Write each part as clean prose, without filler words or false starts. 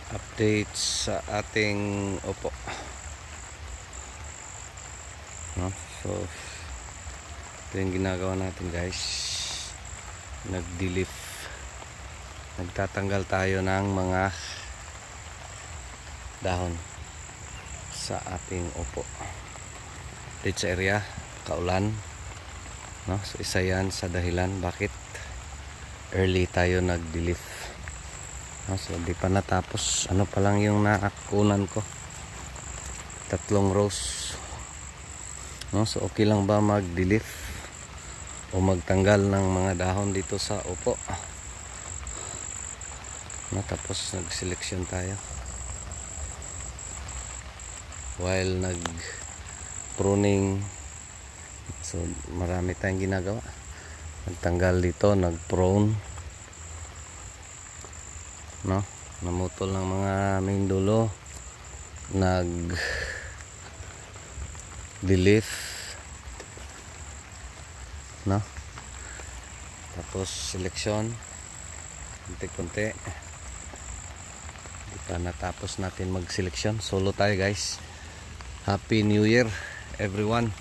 update sa ating upo, no? So ito yung ginagawa natin, guys. Nagdilif, nagtatanggal tayo ng mga dahon sa ating upo dito sa area, kaulan, no? So isa yan sa dahilan bakit early tayo nagdilif. So di pa natapos, ano pa lang yung naakunan ko, 3 rows, no? So okay lang ba mag-delif o magtanggal ng mga dahon dito sa upo, no? Tapos nag-selection tayo while nag-pruning. So marami tayong ginagawa, nagtanggal dito, nag-prune, no? Namutol ng mga main dulo, nag delif, no? Tapos selection konti-konti. Di pa natapos natin mag selection, solo tayo, guys. Happy New Year everyone,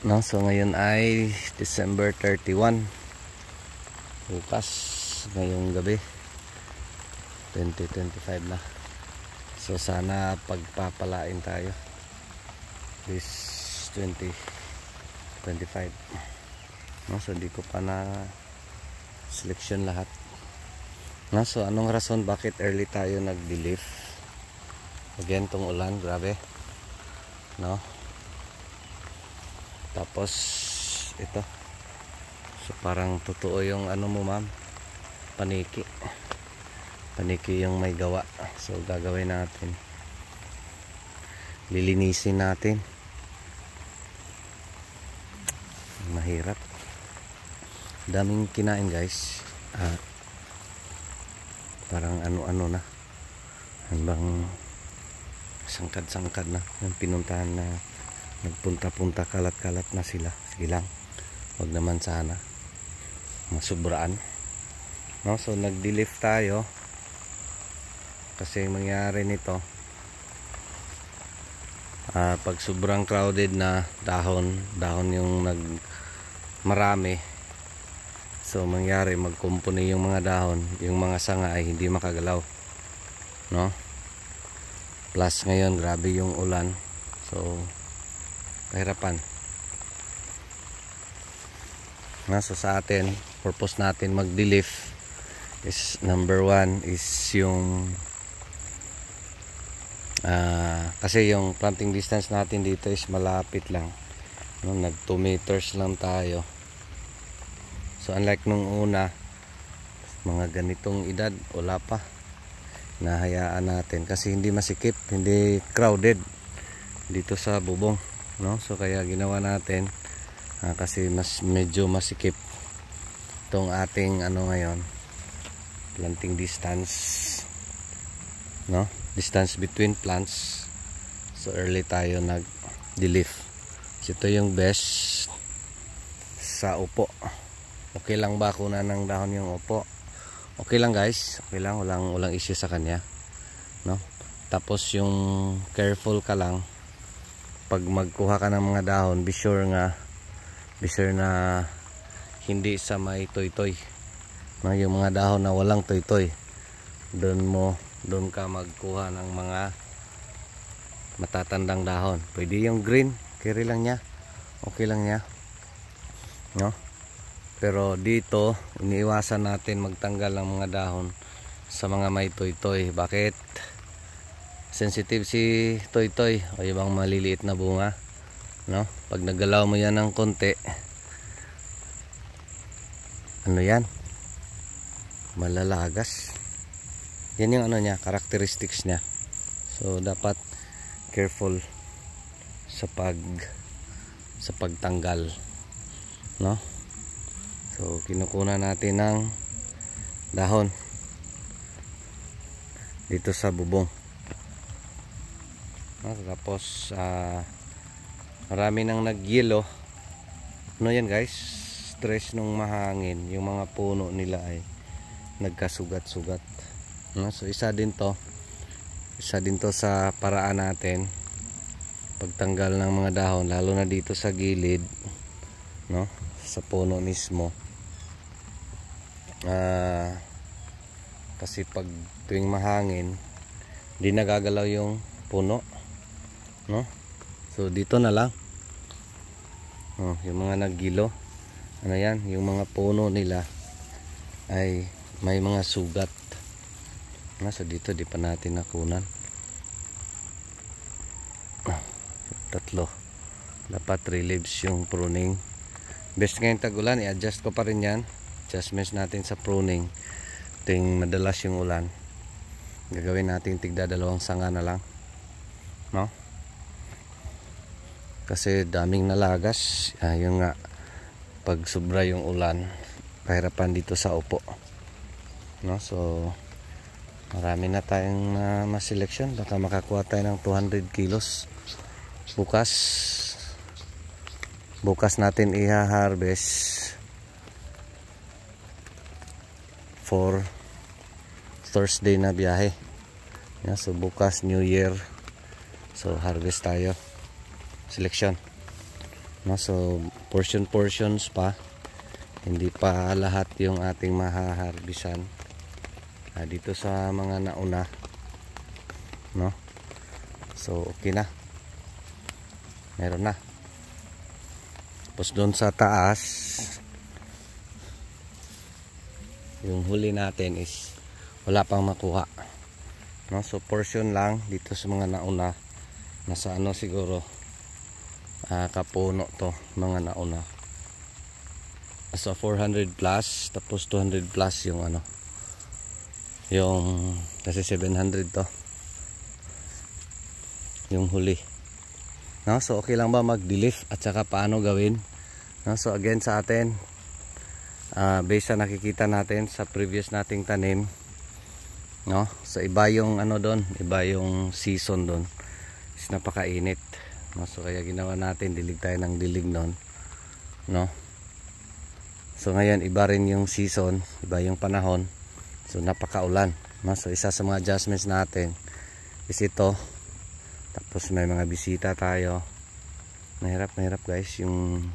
no? So ngayon ay December 31, bukas ngayong gabi 2025 na. So sana pagpapalain tayo this 2025, no? So di ko pa na selection lahat, no? So anong rason bakit early tayo nag-delif? Again, tong ulan, grabe, no? Tapos ito, so parang totoo yung ano mo, ma'am, paniki yung may gawa. So gagawin natin, lilinisin natin. Mahirap, daming kinain, guys. Parang ano-ano na, hanggang sangkad-sangkad na yung pinuntahan na nagpunta-punta, kalat-kalat na sila. Sige lang, wag naman sana masubraan, no? So nag-delif tayo kasi mangyari nito, pag sobrang crowded na dahon yung marami, so mangyari magkumpuni yung mga dahon, yung mga sanga ay hindi makagalaw, no? Plus ngayon grabe yung ulan, so kahirapan. So sa atin, purpose natin mag-delif is number 1 is yung kasi yung planting distance natin dito is malapit lang, no? Nag 2 meters lang tayo. So unlike nung una, mga ganitong edad, wala pa, nahayaan natin kasi hindi masikip, hindi crowded dito sa bubong, no? So kaya ginawa natin, kasi medyo masikip itong ating ngayon, planting distance, no? Distance between plants. So early tayo nag-delif. So ito yung best sa upo. Okay lang ba kunan ng dahon yung upo? Okay lang, guys, okay lang, walang issue sa kanya, no? Tapos yung careful ka lang pag magkuha ka ng mga dahon, be sure na hindi sa may toy-toy, no? Yung mga dahon na walang toy-toy, doon ka magkuha ng mga matatandang dahon. Pwede yung green, carry lang niya, okay lang niya, no? Pero dito iniiwasan natin magtanggal ng mga dahon sa mga may toy-toy. Bakit? Sensitive si toy-toy o ibang maliliit na bunga, no? Pag nagalaw mo yan ng konti, ano yan, malalagas. Yan yung niya, characteristics niya. So dapat careful sa pagtanggal, no? So kinukunan natin ng dahon dito sa bubong, no? Tapos marami nang nag-yellow, ano yan, guys, stress nung mahangin, yung mga puno nila ay nagkasugat-sugat. no? So isa din to sa paraan natin pagtanggal ng mga dahon, lalo na dito sa gilid, no? Sa puno mismo. Kasi pag tuwing mahangin, di nagagalaw yung puno, no? So dito na lang. Yung mga naggilo, ano yan, yung mga puno nila ay may mga sugat. So dito di pa natin nakunan. Tatlo. Dapat 3 leaves yung pruning. Best ngayon tagulan, i-adjust ko pa rin yan. Adjustments natin sa pruning. Ting madalas yung ulan, gagawin natin tigda 2 sanga na lang, no? Kasi daming nalagas. Yung nga, pag sobra yung ulan, pahirapan dito sa upo, no? So marami na tayong maseleksyon. Baka makakuha tayo ng 200 kilos bukas natin i-harvest for Thursday na biyahe. So bukas New Year, so harvest tayo, selection, no? So portions pa, hindi pa lahat yung ating mahaharbisan dito sa mga nauna, no? So okay na, meron na. Tapos doon sa taas, yung huli natin is wala pang makuha, no? So portion lang dito sa mga nauna, nasa ano siguro kapuno to, mga nauna. So 400 plus, tapos 200 plus yung ano, yung kasi 700 to yung huli, no? So okay lang ba mag-delif at saka paano gawin, no? So again sa atin, based sa nakikita natin sa previous nating tanim, no? So iba yung ano doon, iba yung season doon, is napakainit, no? So kaya ginawa natin, dilig tayo ng dilig noon, no? So ngayon iba rin yung season, iba yung panahon, so napakaulan, no? So isa sa mga adjustments natin is ito. Tapos may mga bisita tayo. Mahirap guys yung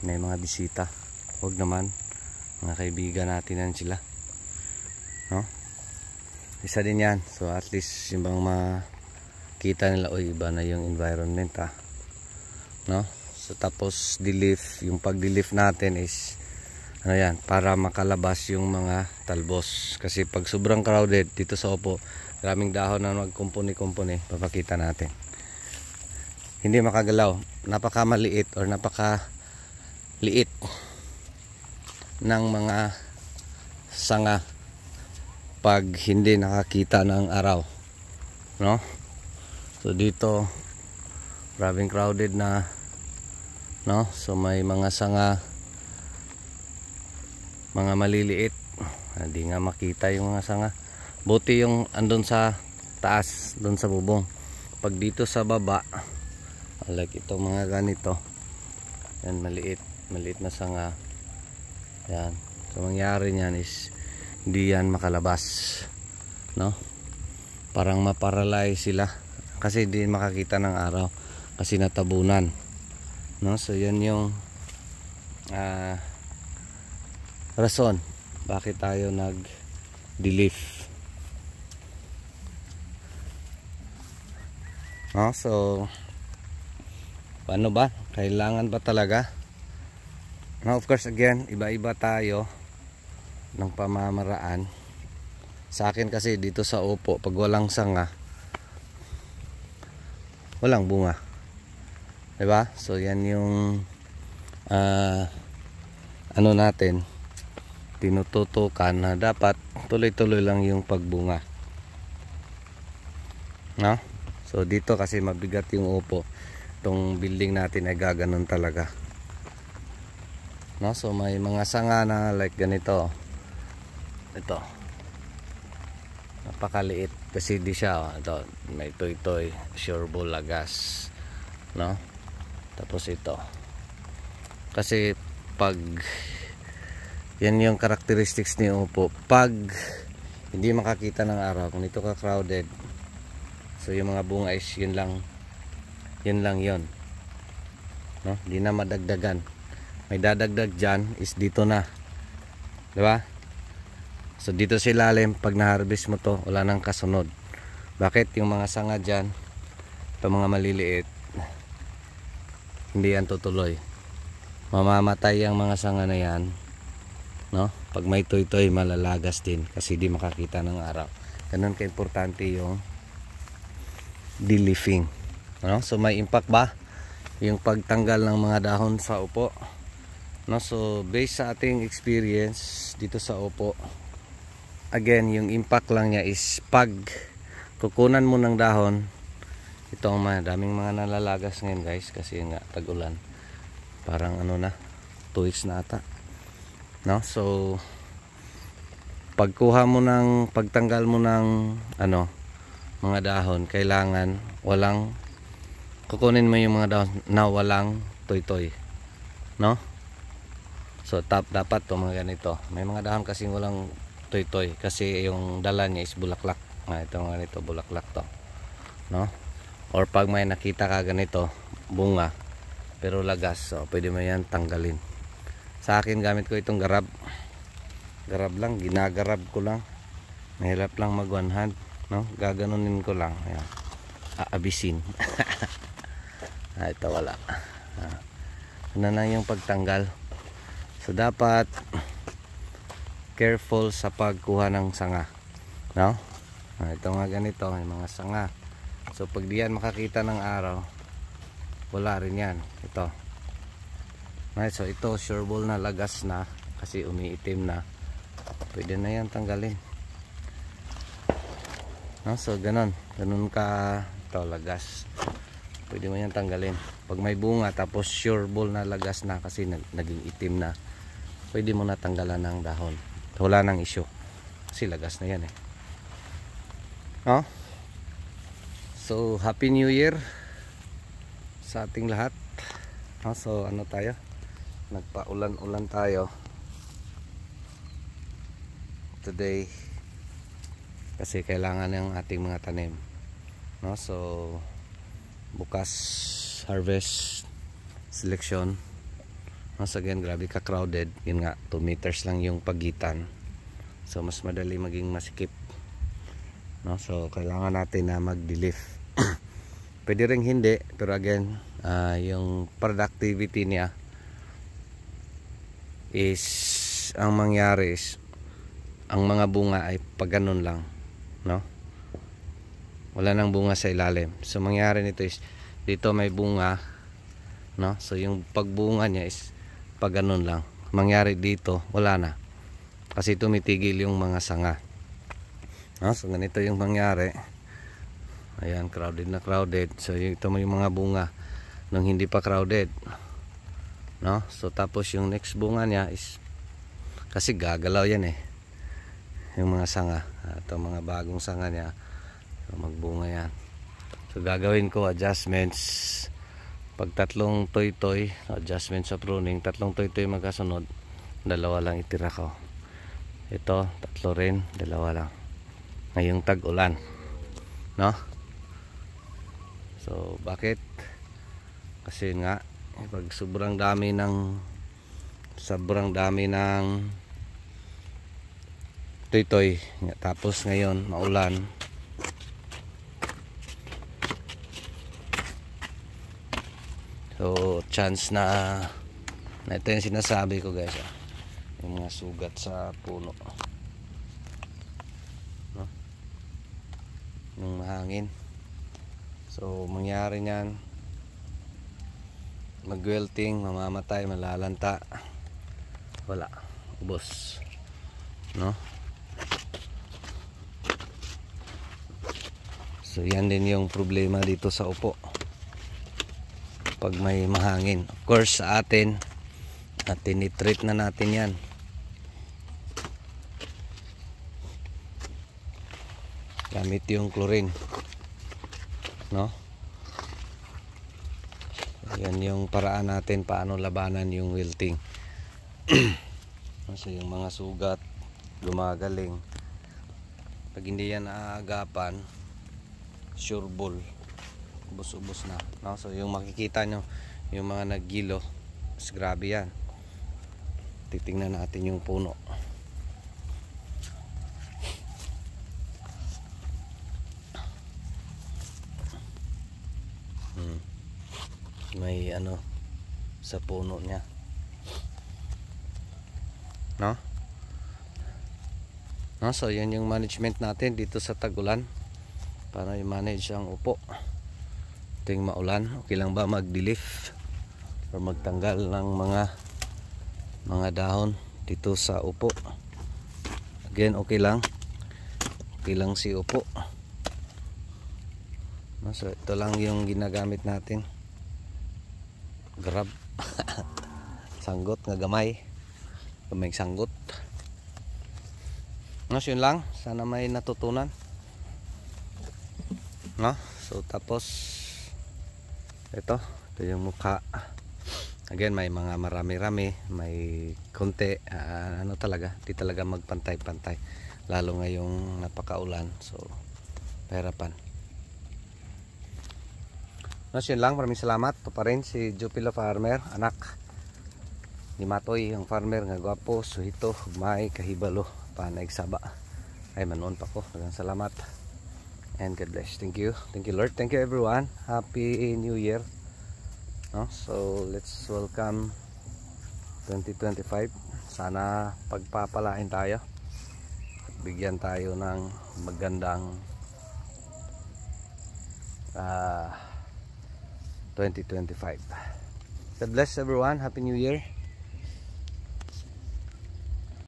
may mga bisita. Huwag naman, mga kaibigan natin yan sila, no? Isa din yan. So at least yung bang makita nila, oy, iba na yung environment, no? So tapos delif, yung pag-delif natin is ano yan, para makalabas yung mga talbos. Kasi pag sobrang crowded dito sa upo, maraming dahon na magkumpuni-kumpuni, papakita natin, hindi makagalaw, napakamaliit or napakaliit ng mga sanga pag hindi nakakita ng araw, no? So dito maraming crowded na, no? So may mga sanga, mga maliliit, hindi nga makita yung mga sanga. Buti yung andun sa taas, doon sa bubong. Pag dito sa baba, like ito mga ganito, yan, maliit na sanga yan. So mangyari niyan is hindi yan makalabas, no? Parang maparalyze sila kasi hindi makakita ng araw kasi natabunan, no? So yan yung rason bakit tayo nag-delif, no? So paano ba? Kailangan ba talaga? Now of course again, iba-iba tayo ng pamamaraan. Sa akin kasi dito sa upo, pag walang sanga, walang bunga, diba? So yan yung ano natin, tinututukan na dapat tuloy-tuloy lang yung pagbunga, no? So dito kasi mabigat yung upo, itong building natin ay gaganon talaga, no? So may mga sanga na like ganito, ito napakaliit kasi di siya, ito may toy sureball lagas, no? Tapos ito kasi pag yan yung characteristics ni upo, pag hindi makakita ng araw. Kung dito ka crowded, so yung mga bunga is yun lang yun, no? Hindi na madagdagan. May dadagdag dyan is dito na, diba? So dito sa ilalim, pag na-harvest mo to, wala nang kasunod. Bakit? Yung mga sanga dyan, itong mga maliliit, hindi yan tutuloy. Mamamatay ang mga sanga na yan, no? Pag may toy-toy, malalagas din kasi di makakita ng araw. Ganun ka-importante yung de-leafing, no? So may impact ba yung pagtanggal ng mga dahon sa upo, no? So based sa ating experience dito sa upo, again, yung impact lang niya is pag kukunan mo ng dahon, ito ang daming mga nalalagas ngayon guys kasi nga tag-ulan. Parang ano na, 2 weeks na ata, no? So pagkuha mo ng, pagtanggal mo ng ano, mga dahon, kailangan walang, kukunin mo yung mga dahon na walang toy-toy, no? So dapat to mga ganito. May mga dahon kasing walang toy-toy kasi yung dala niya is bulaklak. Ito mga ganito, bulaklak to, no? Or pag may nakita ka ganito, bunga pero lagas, so pwede mo yan tanggalin. Sa akin, gamit ko itong garab lang, ginagarab ko lang. Mahirap lang mag one hand, no? Gaganunin ko lang, ayan, aabisin. Ito wala. Ano na yung pagtanggal. So dapat careful sa pagkuha ng sanga, no? Ito nga ganito, may mga sanga. So pag diyan makakita ng araw, wala rin yan. Ito. Right, so ito sureball na lagas na kasi umiitim na. Pwede na yan tanggalin, no? So ganun ka, ito lagas, pwede mo yan tanggalin. Pag may bunga tapos sureball na lagas na kasi naging itim na, pwede mo na tanggalan ng dahon. Wala nang issue kasi lagas na yan eh, no? So happy new year sa ating lahat, no? So ano tayo, nagpa-ulan-ulan tayo today kasi kailangan ng ating mga tanim, no? So bukas harvest selection. Once again, grabe ka crowded. Yun nga, 2 meters lang yung pagitan, so mas madali maging masikip, no? So kailangan natin na mag-de-leaf. Pwede ring hindi, pero again, yung productivity niya is, ang mangyari is ang mga bunga ay pag ganun lang, no? Wala nang bunga sa ilalim. So mangyari nito is dito may bunga, no? So yung pagbunga niya is pag ganun lang. Mangyari dito, wala na kasi tumitigil yung mga sanga, no? So ganito yung mangyari. Ayan, crowded na crowded. So ito mo yung mga bunga nung hindi pa crowded, no? So tapos yung next bunga niya is, kasi gagalaw yan eh, yung mga sanga. Ito mga bagong sanga niya, so magbunga yan. So gagawin ko adjustments. Pag 3 toy-toy, adjustment sa pruning, 3 toy-toy magkasunod, 2 lang itira ko. Ito 3 rin, 2 lang ngayong tag-ulan, no? So bakit? Kasi nga pag sobrang dami ng toy-toy, tapos ngayon maulan, so chance na ito yung sinasabi ko guys, yung mga sugat sa puno, no? Yung mahangin, so mangyari niyan, mag-wilting, mamamatay, malalanta, wala, ubos, no? So yan din yung problema dito sa upo pag may mahangin. Of course sa atin, tinitreat na natin yan. Gamit yung chlorine, no? Yan yung paraan natin paano labanan yung wilting. Kasi yung mga sugat gumagaling Pag hindi yan naagapan, sure ball, ubos-ubos na, no? So yung makikita nyo yung mga naggilo, mas grabe yan. Titingnan natin yung puno. May ano sa puno niya, no? No, so yan yung management natin dito sa Tagulan para i-manage ang upo. Ito yung maulan, okay lang ba mag-leaf or magtanggal ng mga dahon dito sa upo? Again, okay lang si upo. No, so ito lang yung ginagamit natin, grab. Sanggot nga gamay sanggot. No, so yun lang, sana may natutunan, no? So tapos ito yung mukha. Again, may mga marami-rami, may konti, ano talaga, di talaga magpantay-pantay, lalo ngayong napakaulan, so pahirapan. No, so yun lang, maraming salamat. Ito pa rin si Jupilo Farmer, anak ni Matoy, ang farmer nga gwapo, suhito, may kahibalo, panagsaba. Ay manon pa ko. Maraming salamat. And God bless. Thank you Lord. Thank you everyone. Happy New Year. No? So let's welcome 2025. Sana pagpapalain tayo. Bigyan tayo ng magandang 2025. God bless everyone. Happy New Year.